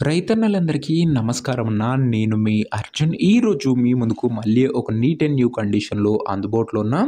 రైతన్నలందరికీ నమస్కారం అన్న. నేను మీ అర్జున్. ఈరోజు మీ ముందుకు మళ్ళీ ఒక నీట్ అండ్ న్యూ కండిషన్‌లో అందుబాటులో ఉన్న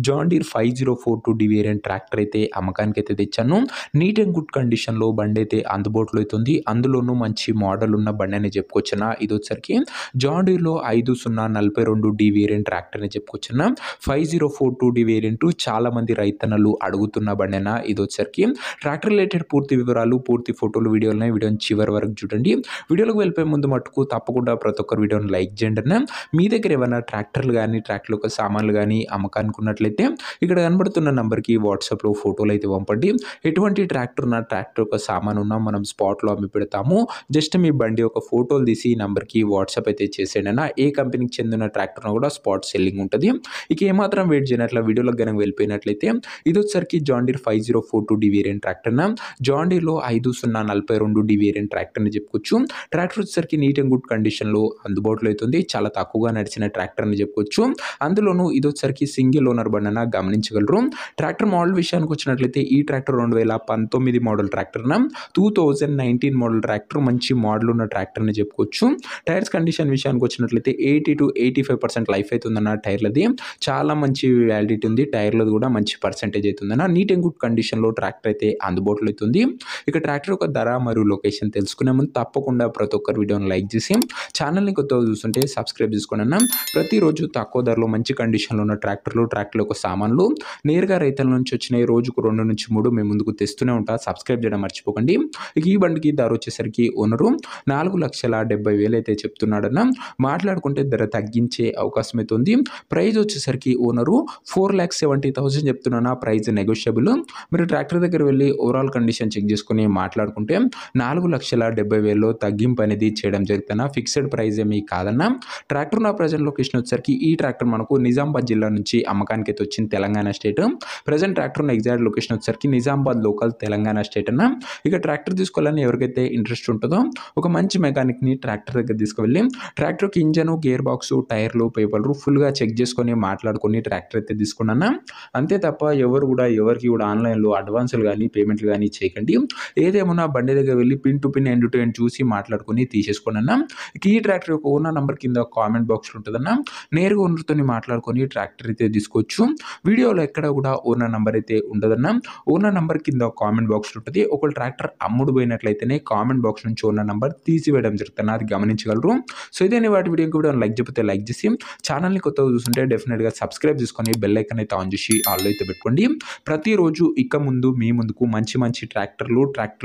జాన్ డీర్ 5042 వేరియంట్ ట్రాక్టర్ అయితే అమ్మకానికైతే తెచ్చాను. నీట్ అండ్ గుడ్ కండిషన్‌లో బండైతే అందుబాటులో అయితే ఉంది. అందులోనూ మంచి మోడల్ ఉన్న బండనే చెప్పుకోవచ్చన్న. ఇదొచ్చేసరికి జాన్ డీర్‌లో 5042 వేరియంట్ ట్రాక్టర్ అని చెప్పుకోవచ్చన్న. 5042 వేరియంట్ చాలామంది రైతన్నలు అడుగుతున్న బండేనా ఇదొచ్చేసరికి. ట్రాక్టర్ రిలేటెడ్ పూర్తి వివరాలు, పూర్తి ఫోటోలు, వీడియోలున్నాయి. వీడియోని చివరి వరకు చూడండి. వీడియోలోకి వెళ్ళిపోయే ముందు మటుకు తప్పకుండా ప్రతి ఒక్కరు వీడియోని లైక్ చేయండి అన్న. మీ దగ్గర ఏమైనా ట్రాక్టర్లు కానీ, ట్రాక్టర్ యొక్క సామాన్లు కానీ అమ్మకానికి ఉన్నట్లయితే ఇక్కడ కనబడుతున్న నంబర్‌కి వాట్సాప్‌లో ఫోటోలు అయితే పంపండి. ఎటువంటి ట్రాక్టర్ ఉన్నా, ట్రాక్టర్ యొక్క సామాను ఉన్నా మనం స్పాట్‌లో అమ్మి పెడతాము. జస్ట్ మీ బండి యొక్క ఫోటోలు తీసి ఈ నంబర్‌కి వాట్సాప్ అయితే చేసేయండి అన్న. ఏ కంపెనీకి చెందిన ట్రాక్టర్ ఉన్నా కూడా స్పాట్ సెల్లింగ్ ఉంటుంది. ఇక ఏమాత్రం వెయిట్ చేయనట్ల వీడియోలోకి గనుక వెళ్ళిపోయినట్లయితే ఇదొచ్చేసరికి జాన్ డీర్ 5042 వేరియంట్ ట్రాక్టర్ అన్న. జాన్ డీర్‌లో 5042 వేరియంట్ ట్రాక్టర్ అని చెప్పుకోవచ్చు. ట్రాక్టర్ వచ్చేసరికి నీట్ అండ్ గుడ్ కండిషన్‌లో అందుబాటులో అవుతుంది. చాలా తక్కువగా నడిచిన ట్రాక్టర్ అని చెప్పుకోవచ్చు. అందులోనూ ఇదొచ్చేసరికి సింగిల్ ఓనర్ బండన గమనించగలరు. ట్రాక్టర్ మోడల్ విషయానికి వచ్చినట్లయితే ఈ ట్రాక్టర్ 2019 మోడల్ ట్రాక్టర్ అన్న. 2019 మోడల్ ట్రాక్టర్ మంచి మోడల్ ఉన్న ట్రాక్టర్ అని చెప్పుకోవచ్చు. టైర్స్ కండిషన్ విషయానికి వచ్చినట్లయితే 80-85% లైఫ్ అయితే ఉందన్న టైర్లది. చాలా మంచి వ్యాలిడిటీ ఉంది. టైర్లది కూడా మంచి పర్సెంటేజ్ అయితే ఉందన్న. నీట్ అండ్ గుడ్ కండిషన్‌లో ట్రాక్టర్ అయితే అందుబాటులో అవుతుంది. ఇక ట్రాక్టర్ యొక్క ధర మరియు లొకేషన్ తెలుసుకునే ముందు తప్పకుండా ప్రతి ఒక్కరు వీడియోని లైక్ చేసి ఛానల్‌ని కొత్తగా చూస్తుంటే సబ్స్క్రైబ్ చేసుకోండి అన్న. ప్రతిరోజు తక్కువ ధరలో మంచి కండిషన్‌లో ఉన్న ట్రాక్టర్లు, ట్రాక్టర్ యొక్క సామాన్లు నేరుగా రైతుల నుంచి వచ్చినాయి. రోజుకు 2-3 మేము ముందుకు తెస్తూనే ఉంటా. సబ్స్క్రైబ్ చేయడం మర్చిపోకండి. ఇక ఈ బండికి ధర వచ్చేసరికి ఓనరు 4,70,000 అయితే చెప్తున్నాడన్న. మాట్లాడుకుంటే ధర తగ్గించే అవకాశం అయితే ఉంది. ప్రైస్ వచ్చేసరికి ఓనరు 4,70,000 చెప్తున్నా. Price negotiable. మీరు ట్రాక్టర్ దగ్గర వెళ్ళి ఓవరాల్ కండిషన్ చెక్ చేసుకొని మాట్లాడుకుంటే 4,70,000లో తగ్గింపు అనేది చేయడం జరుగుతున్న. ఫిక్స్డ్ ప్రైస్ ఏమీ కాదన్న. ట్రాక్టర్ ఉన్న ప్రజెంట్ లొకేషన్ వచ్చేసరికి ఈ ట్రాక్టర్ మనకు నిజామాబాద్ జిల్లా నుంచి అమ్మకానికి అయితే వచ్చింది, తెలంగాణ స్టేట్. ప్రజెంట్ ట్రాక్టర్ ఉన్న ఎగ్జాక్ట్ లొకేషన్ వచ్చేసరికి నిజామాబాద్ లోకల్, తెలంగాణ స్టేట్ అన్న. ఇక ట్రాక్టర్ తీసుకోవాలని ఎవరికైతే ఇంట్రెస్ట్ ఉంటుందో ఒక మంచి మెకానిక్‌ని ట్రాక్టర్ దగ్గర తీసుకువెళ్ళి ట్రాక్టర్‌కి ఇంజను, గేర్ బాక్సు, టైర్లు, పేపర్లు ఫుల్‌గా చెక్ చేసుకొని మాట్లాడుకొని ట్రాక్టర్ అయితే తీసుకున్నాన్న. అంతే తప్ప ఎవరికి కూడా ఆన్‌లైన్‌లో అడ్వాన్సులు కానీ, పేమెంట్లు కానీ చేయకండి. ఏదేమన్నా బండి దగ్గర వెళ్ళి pin to pin, end to end చూసి మాట్లాడుకొని తీసేసుకోండి అన్న. ఈ ట్రాక్టర్ యొక్క ఓనర్ నంబర్ కింద కామెంట్ బాక్స్‌లో ఉంటుందన్న. నేరుగా ఓనర్‌తోని మాట్లాడుకొని ట్రాక్టర్ అయితే తీసుకోవచ్చు. వీడియోలో ఎక్కడ కూడా ఓనర్ నంబర్ అయితే ఉండదన్న. ఓనర్ నంబర్ కింద కామెంట్ బాక్స్‌లో ఉంటుంది. ఒకవేళ ట్రాక్టర్ అమ్ముడు పోయినట్లయితేనే కామెంట్ బాక్స్ నుంచి ఓనర్ నంబర్ తీసివేయడం జరుగుతుంది. అది గమనించగలరు. సో ఇదేని వాటి వీడియోకి కూడా లైక్ చెప్పితే లైక్ చేసి ఛానల్‌ని కొత్తగా చూస్తుంటే డెఫినెట్‌గా సబ్స్క్రైబ్ చేసుకొని బెల్ ఐకాన్ అయితే ఆన్ చేసి ఆల్‌లో అయితే పెట్టుకోండి. ప్రతిరోజు ఇక ముందు మీ ముందుకు మంచి మంచి ట్రాక్టర్ల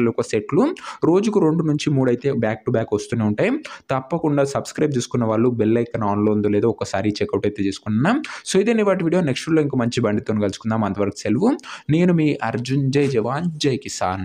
యొక్క సెట్లు రోజుకు 2-3 అయితే బ్యాక్ టు బ్యాక్ వస్తూనే ఉంటాయి. తప్పకుండా సబ్స్క్రైబ్ చేసుకున్న వాళ్ళు బెల్ ఐకాన్ ఆన్‌లో ఉందో లేదో ఒకసారి చెక్అవుట్ అయితే చేసుకున్నాం. సో ఇదేని వాటి వీడియో. నెక్స్ట్ వీడియోలో ఇంకో మంచి బండితో కలుసుకుందాం. అంతవరకు సెలవు. నేను మీ అర్జున్. జై జవాన్, జై కిసాన్.